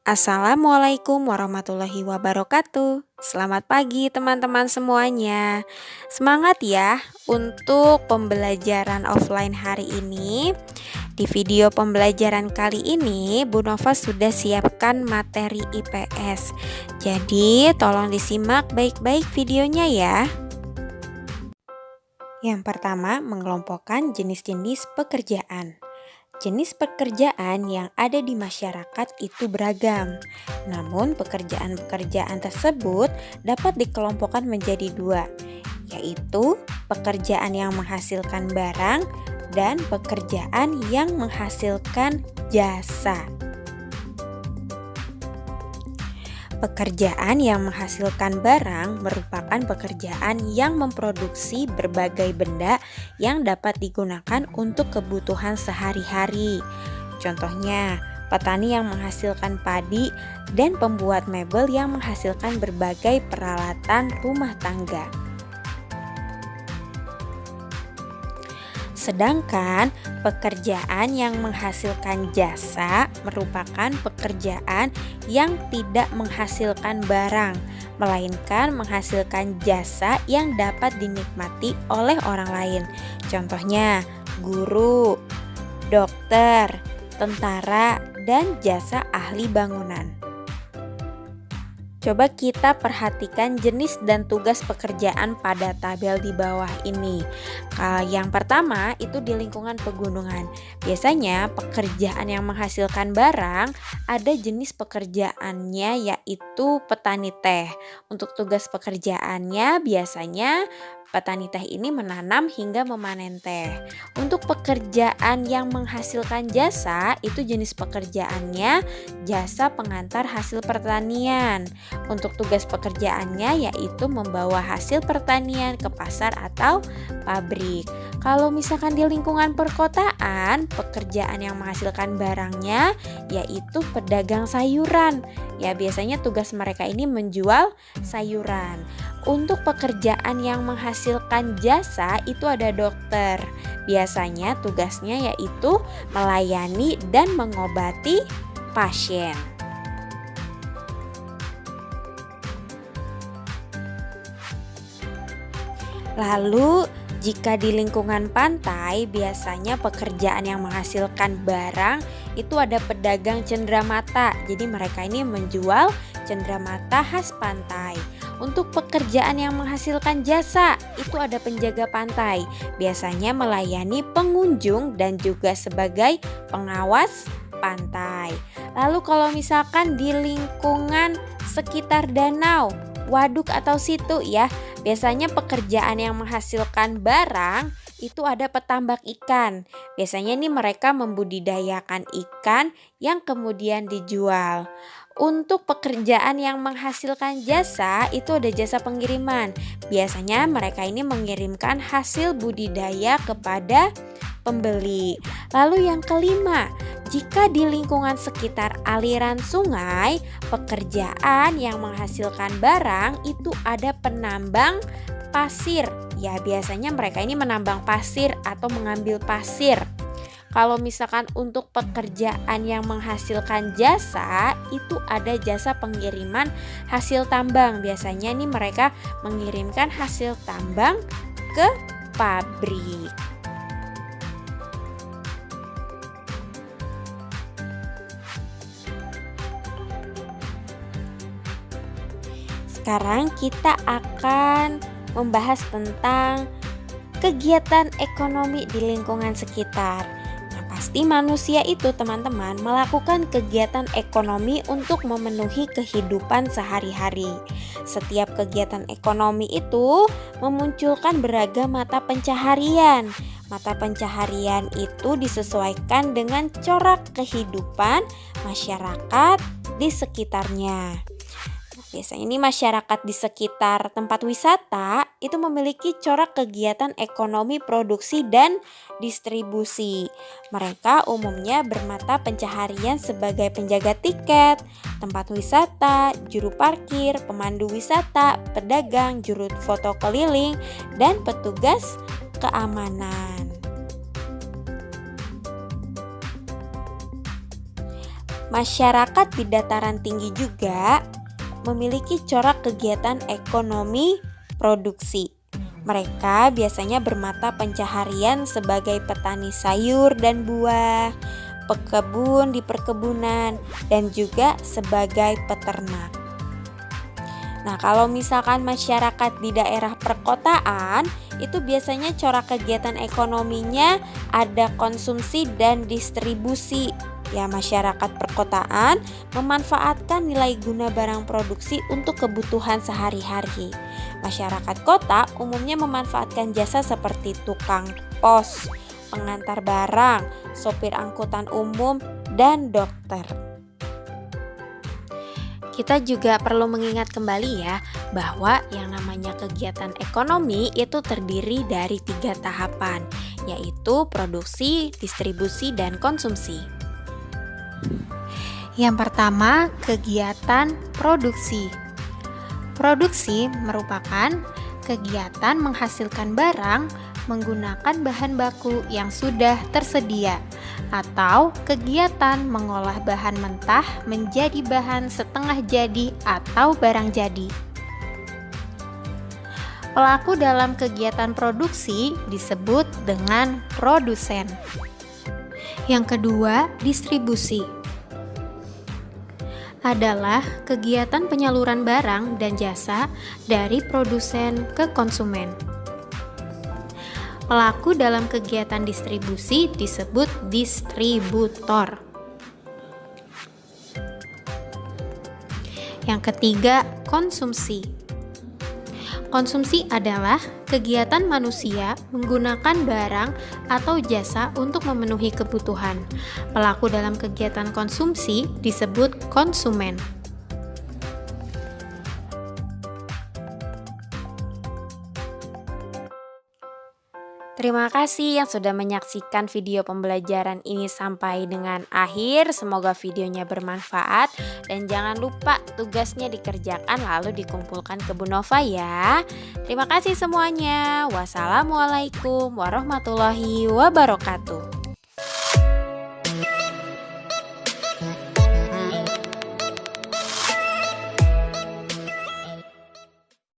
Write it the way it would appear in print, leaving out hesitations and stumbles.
Assalamualaikum warahmatullahi wabarakatuh. Selamat pagi teman-teman semuanya. Semangat ya untuk pembelajaran offline hari ini. Di video pembelajaran kali ini, Bu Nova sudah siapkan materi IPS. Jadi, tolong disimak baik-baik videonya ya. Yang pertama, mengelompokkan jenis-jenis pekerjaan. Jenis pekerjaan yang ada di masyarakat itu beragam. Namun pekerjaan-pekerjaan tersebut dapat dikelompokkan menjadi dua, yaitu pekerjaan yang menghasilkan barang dan pekerjaan yang menghasilkan jasa. Pekerjaan yang menghasilkan barang merupakan pekerjaan yang memproduksi berbagai benda yang dapat digunakan untuk kebutuhan sehari-hari. Contohnya, petani yang menghasilkan padi dan pembuat mebel yang menghasilkan berbagai peralatan rumah tangga. Sedangkan pekerjaan yang menghasilkan jasa merupakan pekerjaan yang tidak menghasilkan barang, melainkan menghasilkan jasa yang dapat dinikmati oleh orang lain. Contohnya, guru, dokter, tentara, dan jasa ahli bangunan. Coba kita perhatikan jenis dan tugas pekerjaan pada tabel di bawah ini. Yang pertama itu di lingkungan pegunungan. Biasanya pekerjaan yang menghasilkan barang ada jenis pekerjaannya yaitu petani teh. Untuk tugas pekerjaannya biasanya petani teh ini menanam hingga memanen teh. Untuk pekerjaan yang menghasilkan jasa itu jenis pekerjaannya jasa pengantar hasil pertanian. Untuk tugas pekerjaannya yaitu membawa hasil pertanian ke pasar atau pabrik. Kalau misalkan di lingkungan perkotaan, pekerjaan yang menghasilkan barangnya yaitu pedagang sayuran. Ya, biasanya tugas mereka ini menjual sayuran. Untuk pekerjaan yang menghasilkan jasa itu ada dokter. Biasanya tugasnya yaitu melayani dan mengobati pasien. Lalu, jika di lingkungan pantai, biasanya pekerjaan yang menghasilkan barang itu ada pedagang cenderamata. Jadi mereka ini menjual cenderamata khas pantai. Untuk pekerjaan yang menghasilkan jasa, itu ada penjaga pantai. Biasanya melayani pengunjung dan juga sebagai pengawas pantai. Lalu kalau misalkan di lingkungan sekitar danau, waduk atau situ ya, biasanya pekerjaan yang menghasilkan barang itu ada petambak ikan. Biasanya nih mereka membudidayakan ikan yang kemudian dijual. Untuk pekerjaan yang menghasilkan jasa itu ada jasa pengiriman. Biasanya mereka ini mengirimkan hasil budidaya kepada pembeli. Lalu yang kelima, jika di lingkungan sekitar aliran sungai, pekerjaan yang menghasilkan barang itu ada penambang pasir. Ya, biasanya mereka ini menambang pasir atau mengambil pasir. Kalau misalkan untuk pekerjaan yang menghasilkan jasa, itu ada jasa pengiriman hasil tambang. Biasanya nih mereka mengirimkan hasil tambang ke pabrik. Sekarang kita akan membahas tentang kegiatan ekonomi di lingkungan sekitar. Nah, pasti manusia itu teman-teman melakukan kegiatan ekonomi untuk memenuhi kehidupan sehari-hari. Setiap kegiatan ekonomi itu memunculkan beragam mata pencaharian. Mata pencaharian itu disesuaikan dengan corak kehidupan masyarakat di sekitarnya. Biasanya ini masyarakat di sekitar tempat wisata itu memiliki corak kegiatan ekonomi produksi dan distribusi. Mereka umumnya bermata pencaharian sebagai penjaga tiket, tempat wisata, juru parkir, pemandu wisata, pedagang, juru foto keliling, dan petugas keamanan. Masyarakat di dataran tinggi juga memiliki corak kegiatan ekonomi produksi. Mereka biasanya bermata pencaharian sebagai petani sayur dan buah, pekebun di perkebunan, dan juga sebagai peternak. Nah, kalau misalkan masyarakat di daerah perkotaan, itu biasanya corak kegiatan ekonominya ada konsumsi dan distribusi. Ya, masyarakat perkotaan memanfaatkan nilai guna barang produksi untuk kebutuhan sehari-hari. Masyarakat kota umumnya memanfaatkan jasa seperti tukang pos, pengantar barang, sopir angkutan umum, dan dokter. Kita juga perlu mengingat kembali ya, bahwa yang namanya kegiatan ekonomi itu terdiri dari 3 tahapan, yaitu produksi, distribusi, dan konsumsi. Yang pertama, kegiatan produksi. Produksi merupakan kegiatan menghasilkan barang menggunakan bahan baku yang sudah tersedia, atau kegiatan mengolah bahan mentah menjadi bahan setengah jadi atau barang jadi. Pelaku dalam kegiatan produksi disebut dengan produsen. Yang kedua, distribusi adalah kegiatan penyaluran barang dan jasa dari produsen ke konsumen. Pelaku dalam kegiatan distribusi disebut distributor. Yang ketiga, konsumsi. Konsumsi adalah kegiatan manusia menggunakan barang atau jasa untuk memenuhi kebutuhan. Pelaku dalam kegiatan konsumsi disebut konsumen. Terima kasih yang sudah menyaksikan video pembelajaran ini sampai dengan akhir. Semoga videonya bermanfaat dan jangan lupa tugasnya dikerjakan lalu dikumpulkan ke Bu Nova ya. Terima kasih semuanya. Wassalamualaikum warahmatullahi wabarakatuh.